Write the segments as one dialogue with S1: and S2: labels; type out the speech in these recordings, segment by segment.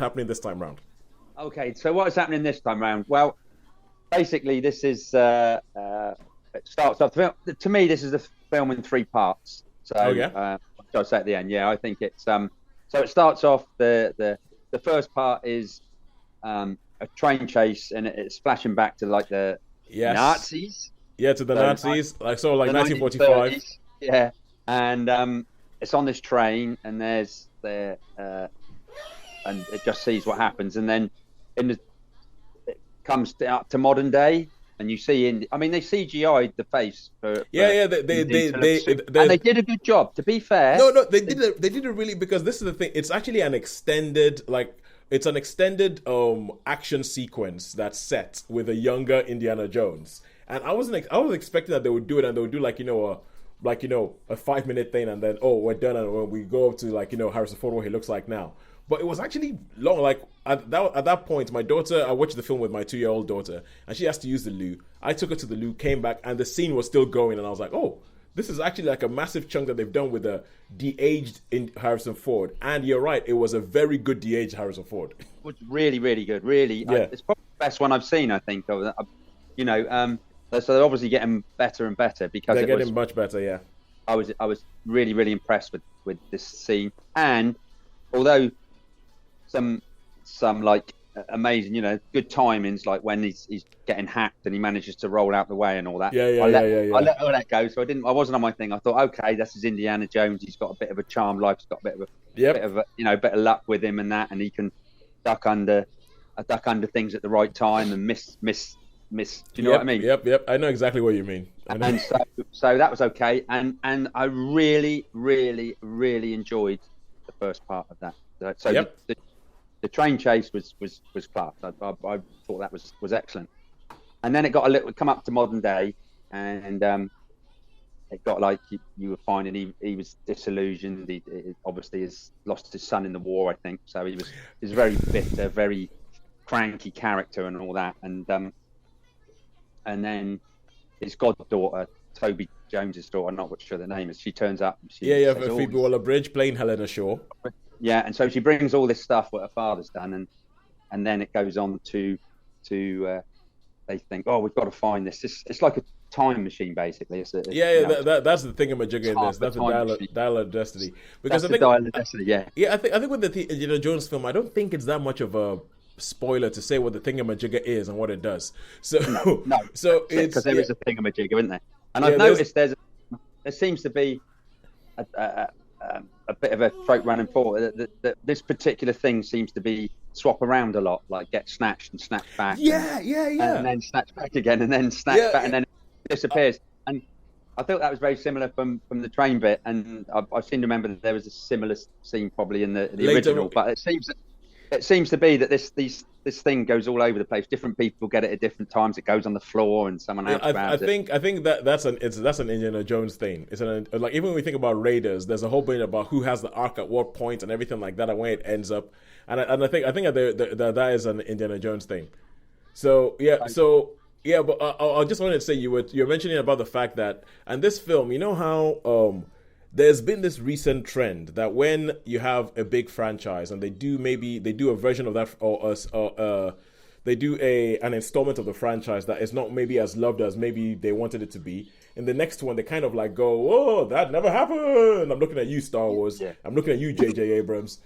S1: happening this time round?
S2: Okay, so what is happening this time round? Well, basically, this is it starts off. To me, this is the film in three parts. So,
S1: Oh yeah,
S2: I'll say at the end. Yeah, I think it's So it starts off. The first part is a train chase, and it's flashing back to like the
S1: yes,
S2: Nazis,
S1: yeah, to the
S2: so
S1: Nazis, like so, like
S2: the
S1: 1945.
S2: 1930s. Yeah, and it's on this train, and there's and it just sees what happens, and then it comes up to modern day, and you see I mean, they CGI'd the face
S1: Yeah, yeah,
S2: and they did a good job. To be fair,
S1: no, they did it really, because this is the thing. It's actually an extended, like, it's an extended action sequence that's set with a younger Indiana Jones. And I was expecting that they would do it, and they would do like, a 5 minute thing, and then, oh, we're done, and when we go up to, like, Harrison Ford, what he looks like now. But it was actually long. Like at that point, my daughter, I watched the film with my 2-year-old daughter, and she has to use the loo. I took her to the loo, came back, and the scene was still going, and I was like, oh, this is actually like a massive chunk that they've done with a de-aged in Harrison Ford. And you're right, it was a very good de-aged Harrison Ford.
S2: it was really, really good. Really,
S1: Yeah.
S2: it's probably the best one I've seen. I think of that. So they're obviously getting better and better because
S1: They're getting much better, yeah.
S2: I was really, really impressed with this scene, and although some like amazing, good timings, like when he's getting hacked and he manages to roll out the way and all that.
S1: Yeah.
S2: I let all that go. So I wasn't on my thing. I thought, okay, this is Indiana Jones. He's got a bit of a charmed life. He's got a bit of a bit of luck with him and that, and he can duck under things at the right time and miss. Do you know what I mean?
S1: Yep. I know exactly what you mean.
S2: And so that was okay. And I really, really, really enjoyed the first part of that. So
S1: Yep.
S2: the train chase was class. I thought that was excellent. And then it got come up to modern day, and it got like you were finding he was disillusioned. He obviously has lost his son in the war, I think. So he's a very bitter, very cranky character and all that. And then his goddaughter, Toby Jones's daughter, I'm not sure the name is. She turns up. And says,
S1: Phoebe Waller-Bridge playing Helena Shaw.
S2: Yeah, and so she brings all this stuff what her father's done, and then it goes on to they think, oh, we've got to find this. It's like a time machine, basically. That's the
S1: thingamajigger in this. That's the dial of destiny. Because
S2: that's the dial of destiny. Yeah.
S1: Yeah, I think with the Indiana Jones film, I don't think it's that much of a spoiler to say what the thingamajigger is and what it does. So
S2: no,
S1: so it's
S2: because there is a thingamajigger, isn't there? And I've noticed there seems to be a bit of a throat running forward. That this particular thing seems to be swap around a lot, like get snatched and snatched back.
S1: Yeah.
S2: And then snatched back again, and then snatched back, and then it disappears. And I thought that was very similar from the train bit. And I seem to remember that there was a similar scene probably in the original, but it seems to be that this thing goes all over the place. Different people get it at different times. It goes on the floor, and someone else grabs it.
S1: I think that's an Indiana Jones thing. It's like, even when we think about Raiders, there's a whole bit about who has the arc at what point and everything like that, and where it ends up. And I think that is an Indiana Jones thing. So yeah, but I just wanted to say you're mentioning about the fact that, and this film, you know how there's been this recent trend that when you have a big franchise and they do a version of that, or they do an installment of the franchise that is not maybe as loved as maybe they wanted it to be. In the next one, they kind of like go, "Oh, that never happened." I'm looking at you, Star Wars. Yeah. I'm looking at you, J.J. Abrams.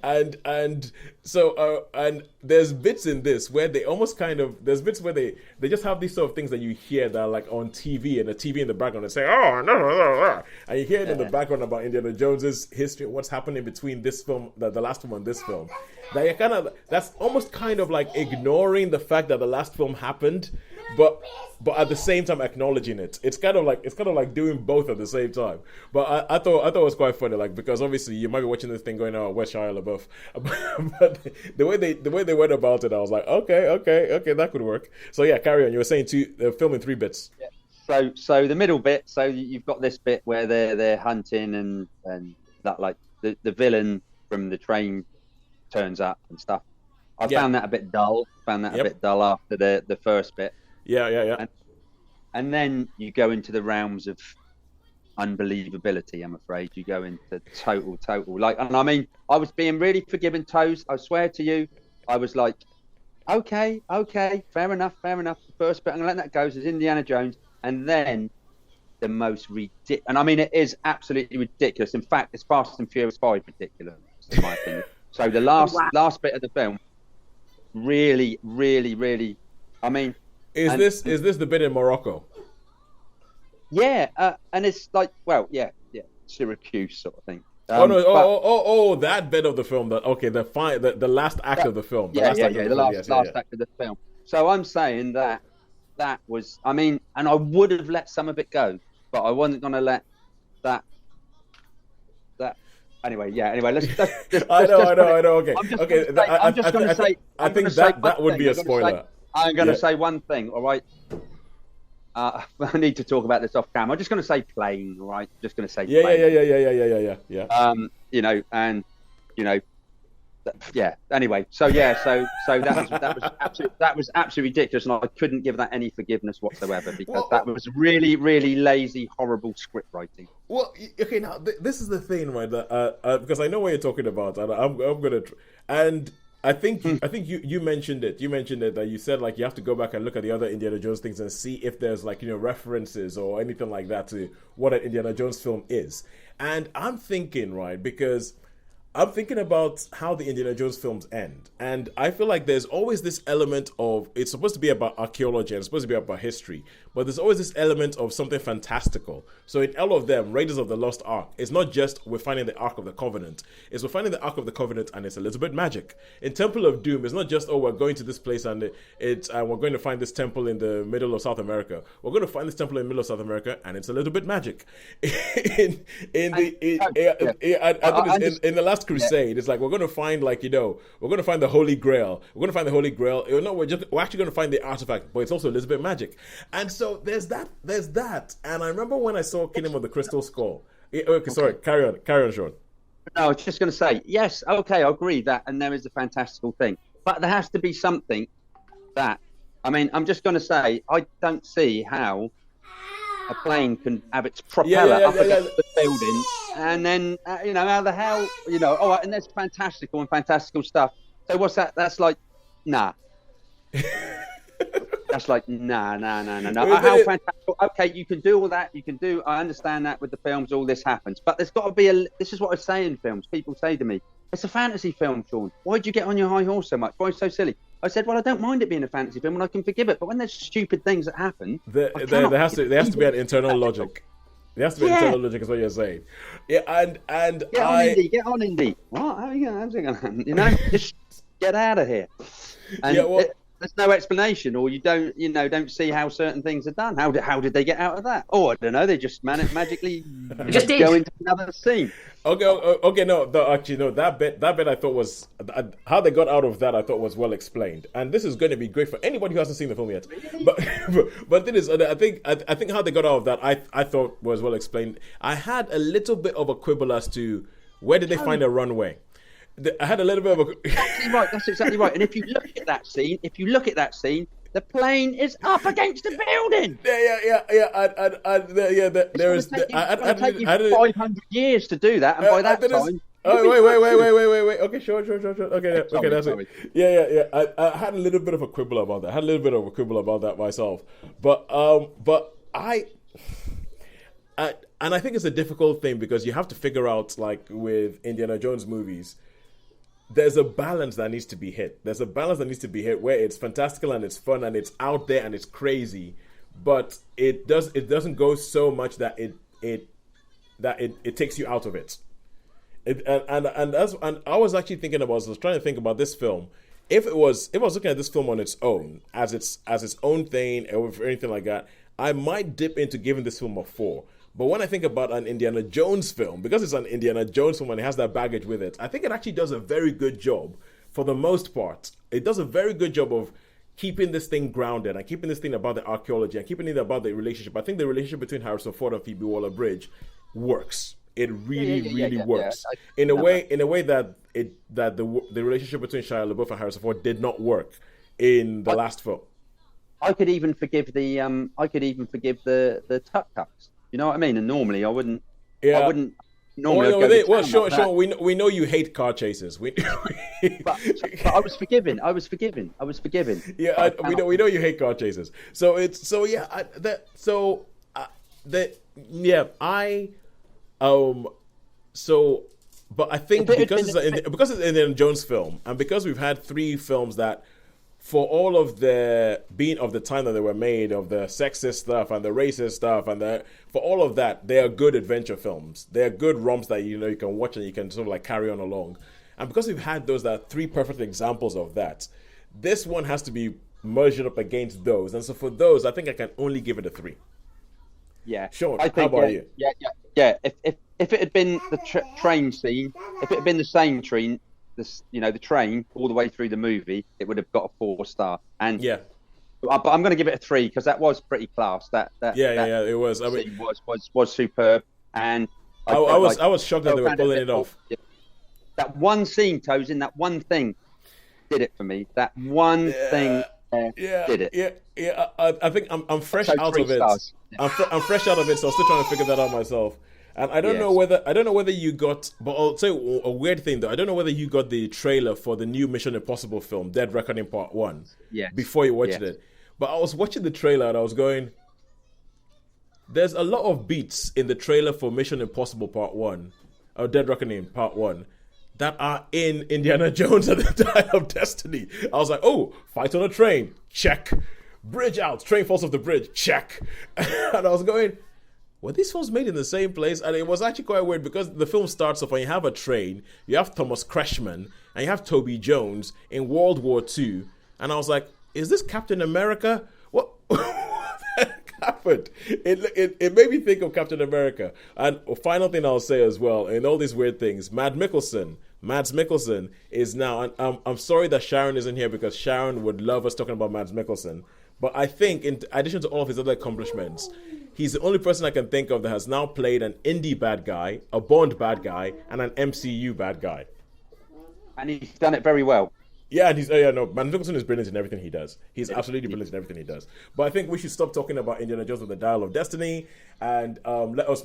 S1: and so there's bits in this where they almost there's bits where they just have these sort of things that you hear that are like on TV, and the TV in the background and say, "Oh no," and you hear it in the background about Indiana Jones's history, what's happening between this film, the last film, and this film. That's almost kind of like ignoring the fact that the last film happened, but at the same time acknowledging it. It's kind of like doing both at the same time. But I thought it was quite funny, like, because obviously you might be watching this thing going, "Oh, where's Shia LaBeouf?" But the way they went about it, I was like, okay, that could work. So yeah, carry on. You were saying they're filming 3 bits.
S2: Yeah. So the middle bit. So you've got this bit where they're hunting and that, like, the villain from the train turns up and stuff. I found that a bit dull. A bit dull after the first bit.
S1: Yeah.
S2: And then you go into the realms of unbelievability. I'm afraid you go into total like, and I mean, I was being really forgiving, Toes. I swear to you, I was like, okay, fair enough. The first bit, I'm gonna let that go. Is Indiana Jones, and then the most ridiculous, and I mean, it is absolutely ridiculous. In fact, it's Fast and Furious 5 ridiculous, in my opinion. So the last bit of the film, really, I mean,
S1: is this the bit in Morocco?
S2: Yeah, and it's like, well, yeah, Syracuse sort of thing.
S1: That bit of the film. The last act of the film.
S2: The last act of the film. So I'm saying that was, I mean, and I would have let some of it go, but I wasn't going to let that. Anyway, let's
S1: I know. Okay.
S2: I'm just going to say.
S1: I think that would be a spoiler.
S2: I'm going to say one thing. All right. I need to talk about this off camera. I'm just going to say plane, all right? Just going to say plane.
S1: Yeah.
S2: Yeah. Anyway, so that was absolutely ridiculous, and I couldn't give that any forgiveness whatsoever because that was really, really lazy, horrible script writing.
S1: Well, okay, now this is the thing, right? Because I know what you're talking about, and I'm gonna and. I think you mentioned it. You mentioned it that you said like you have to go back and look at the other Indiana Jones things and see if there's like references or anything like that to what an Indiana Jones film is. And I'm thinking, right, because I'm thinking about how the Indiana Jones films end. And I feel like there's always this element of, it's supposed to be about archaeology and it's supposed to be about history, but there's always this element of something fantastical. So in all of them, Raiders of the Lost Ark, it's not just we're finding the Ark of the Covenant. It's we're finding the Ark of the Covenant and it's a little bit magic. In Temple of Doom, it's not just, we're going to this place and we're going to find this temple in the middle of South America. We're going to find this temple in the middle of South America and it's a little bit magic. In the Last Crusade, it's like we're going to find we're going to find the Holy Grail. We're going to find the Holy Grail. We're actually going to find the artifact, but it's also a little bit magic. And so there's that. And I remember when I saw Kingdom of the Crystal Skull. Sorry, carry on, Sean.
S2: No, I was just going to say, yes, okay, I agree that, and there is a fantastical thing, but there has to be something that, I mean, I'm just going to say, I don't see how a plane can have its propeller up against the building, and then how the hell all right, and there's fantastical stuff. So what's that? That's like nah. That's like nah. How fantastical? Okay, you can do all that. I understand that with the films, all this happens, but there's got to be this is what I say in films. People say to me, "It's a fantasy film, Sean. Why'd you get on your high horse so much? Why so silly?" I said, well, I don't mind it being a fantasy film and I can forgive it. But when there's stupid things that happen,
S1: there has to be an internal logic. There has to be an internal logic, is what you're saying. Yeah, and
S2: get on, Indy. What? How are you going? Just get out of here. And there's no explanation, or you don't see how certain things are done. How did they get out of that? Oh, I don't know. They just magically
S3: just
S2: go into another scene.
S1: Okay, no. That bit I thought was how they got out of that. I thought was well explained, and this is going to be great for anybody who hasn't seen the film yet. Really? But it is. I think how they got out of that I thought was well explained. I had a little bit of a quibble as to where did they find a runway. I had a little bit of a.
S2: That's exactly right. And if you look at that scene, the plane is up against the building.
S1: There is.
S2: Take you 500 years to do that, and by that time.
S1: Oh wait. Okay, sure. Okay, that's it. Yeah. I had a little bit of a quibble about that. Myself, but and I think it's a difficult thing because you have to figure out, like with Indiana Jones movies, there's a balance that needs to be hit. There's a balance that needs to be hit where it's fantastical and it's fun and it's out there and it's crazy, but it doesn't go so much that it takes you out of it. And I was actually thinking about. I was trying to think about this film. If I was looking at this film on its own, as its own thing, or anything like that, I might dip into giving this film a 4. But when I think about an Indiana Jones film, because it's an Indiana Jones film and it has that baggage with it, I think it actually does a very good job, for the most part. It does a very good job of keeping this thing grounded and keeping this thing about the archaeology and keeping it about the relationship. I think the relationship between Harrison Ford and Phoebe Waller-Bridge works. It really works in a way that the relationship between Shia LaBeouf and Harrison Ford did not work in the last film.
S2: I could even forgive the tuk-tuks. You know what I mean? And normally I wouldn't. I
S1: Yeah.
S2: wouldn't.
S1: Well,
S2: Normally I'd
S1: no,
S2: go to
S1: well,
S2: town like
S1: sure,
S2: that.
S1: sure. We know you hate car chases. We,
S2: But I was forgiven. I was forgiven. I was forgiven.
S1: yeah,
S2: But I
S1: we
S2: cannot.
S1: know you hate car chases. So it's so yeah, that yeah, um so but I think
S2: If it had been,
S1: because it's an Indiana Jones film, and because we've had three films that, for all of the being of the time that they were made, of the sexist stuff and the racist stuff, and for all of that, they are good adventure films. They are good romps that you can watch and you can sort of like carry on along. And because we've had those, that are three perfect examples of that, this one has to be measured up against those. And so for those, I think I can only give it a 3.
S2: yeah,
S1: Sean,
S2: I
S1: how
S2: think
S1: about you?
S2: yeah. If it had been the train scene, if it had been the same train, the train all the way through the movie, it would have got a 4-star. And
S1: Yeah,
S2: but I'm going to give it a 3 because that was pretty class. That
S1: it was. I mean,
S2: scene was superb, and
S1: I
S2: felt
S1: was
S2: like
S1: I was shocked that they were
S2: found it a
S1: pulling
S2: bit
S1: it off.
S2: more- That one scene, Tosin, that one thing did it for me. That one thing
S1: Yeah,
S2: did it.
S1: yeah. I think I'm fresh
S2: So
S1: out
S2: 3
S1: of it.
S2: stars.
S1: I'm fresh out of it, so I'm still trying to figure that out myself. And I don't know whether you got, but I'll tell you a weird thing though. I don't know whether you got the trailer for the new Mission Impossible film, Dead Reckoning Part 1,
S2: Yes.
S1: before you watched
S2: Yes.
S1: it. But I was watching the trailer and I was going, there's a lot of beats in the trailer for Mission Impossible Part 1, or Dead Reckoning Part 1, that are in Indiana Jones and the Dial of Destiny. I was like, oh, fight on a train, check. Bridge out, train falls off the bridge, check. And I was going, were these films made in the same place? And it was actually quite weird because the film starts off and you have a train, you have Thomas Kretschmann, and you have Toby Jones in World War II. And I was like, is this Captain America? What? Happened. It made me think of Captain America. And a final thing I'll say as well, in all these weird things, Mads Mikkelsen is now, and I'm sorry that Sharon isn't here because Sharon would love us talking about Mads Mikkelsen. But I think, in addition to all of his other accomplishments, he's the only person I can think of that has now played an indie bad guy, a Bond bad guy, and an MCU bad guy.
S2: And he's done it very well.
S1: Yeah, and he's no, Mads Mikkelsen is brilliant in everything he does. He's absolutely brilliant in everything he does. But I think we should stop talking about Indiana Jones with the Dial of Destiny and let us